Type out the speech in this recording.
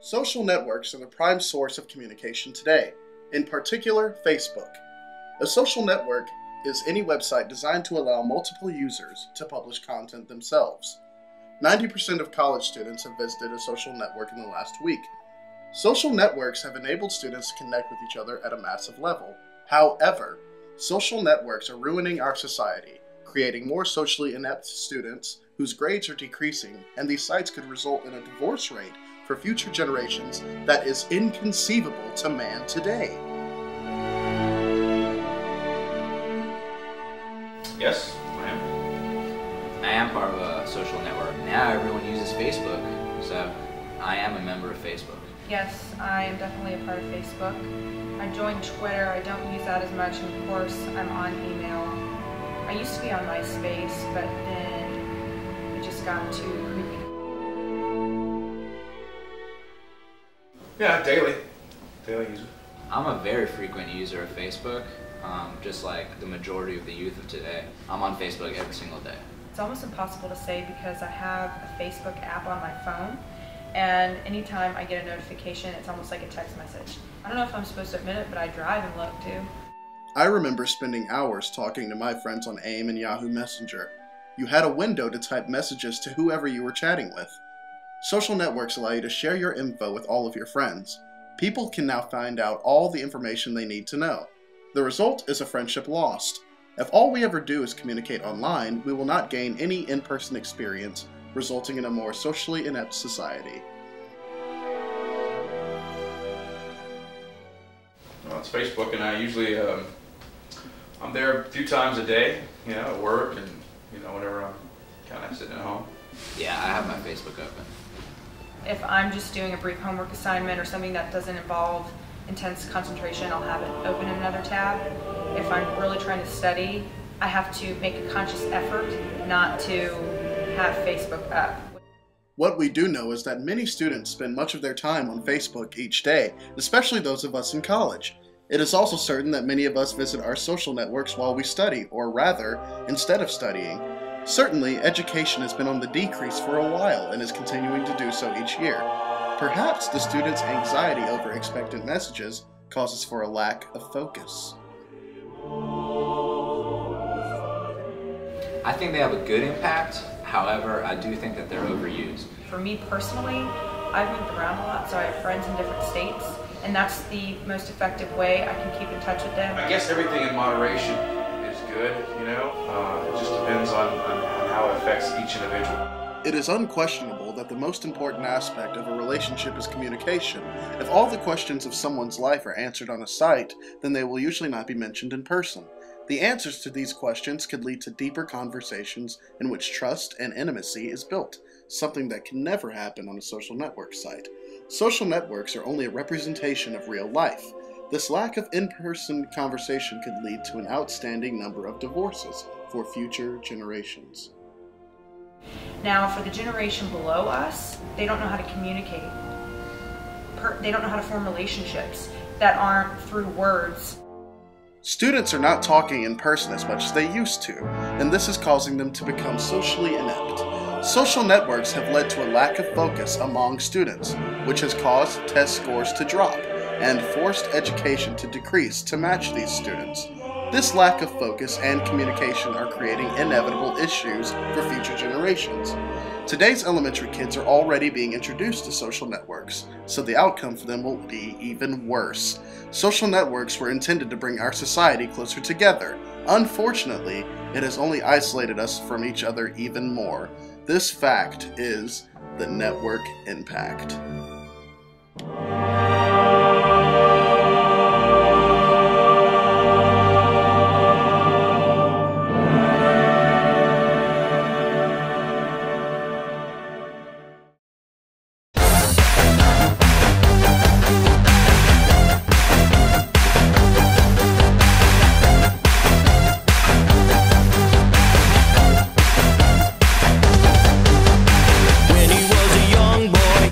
Social networks are the prime source of communication today, in particular Facebook. A social network is any website designed to allow multiple users to publish content themselves. 90% of college students have visited a social network in the last week. Social networks have enabled students to connect with each other at a massive level. However, social networks are ruining our society, creating more socially inept students whose grades are decreasing, and these sites could result in a divorce rate for future generations that is inconceivable to man today. Yes, I am. I am part of a social network. Now everyone uses Facebook, so I am a member of Facebook. Yes, I am definitely a part of Facebook. I joined Twitter. I don't use that as much, and of course I'm on email. I used to be on MySpace, but then it just got too creepy. Yeah, daily user. I'm a very frequent user of Facebook, just like the majority of the youth of today. I'm on Facebook every single day. It's almost impossible to say because I have a Facebook app on my phone, and anytime I get a notification, it's almost like a text message. I don't know if I'm supposed to admit it, but I drive and look too. I remember spending hours talking to my friends on AIM and Yahoo Messenger. You had a window to type messages to whoever you were chatting with. Social networks allow you to share your info with all of your friends. People can now find out all the information they need to know. The result is a friendship lost. If all we ever do is communicate online, we will not gain any in-person experience, resulting in a more socially inept society. Well, it's Facebook, and I usually I'm there a few times a day, at work, and whenever I'm kind of sitting at home. Yeah, I have my Facebook open. If I'm just doing a brief homework assignment or something that doesn't involve intense concentration, I'll have it open in another tab. If I'm really trying to study, I have to make a conscious effort not to have Facebook up. What we do know is that many students spend much of their time on Facebook each day, especially those of us in college. It is also certain that many of us visit our social networks while we study, or rather, instead of studying. Certainly, education has been on the decrease for a while and is continuing to do so each year. Perhaps the students' anxiety over expectant messages causes for a lack of focus. I think they have a good impact. However, I do think that they're overused. For me personally, I've moved around a lot, so I have friends in different states, and that's the most effective way I can keep in touch with them. I guess everything in moderation is good, It just depends on how it affects each individual. It is unquestionable that the most important aspect of a relationship is communication. If all the questions of someone's life are answered on a site, then they will usually not be mentioned in person. The answers to these questions could lead to deeper conversations in which trust and intimacy is built, something that can never happen on a social network site. Social networks are only a representation of real life. This lack of in-person conversation could lead to an outstanding number of divorces for future generations. Now, for the generation below us, they don't know how to communicate. They don't know how to form relationships that aren't through words. Students are not talking in person as much as they used to, and this is causing them to become socially inept. Social networks have led to a lack of focus among students, which has caused test scores to drop and forced education to decrease to match these students. This lack of focus and communication are creating inevitable issues for future generations. Today's elementary kids are already being introduced to social networks, so the outcome for them will be even worse. Social networks were intended to bring our society closer together. Unfortunately, it has only isolated us from each other even more. This fact is the network impact.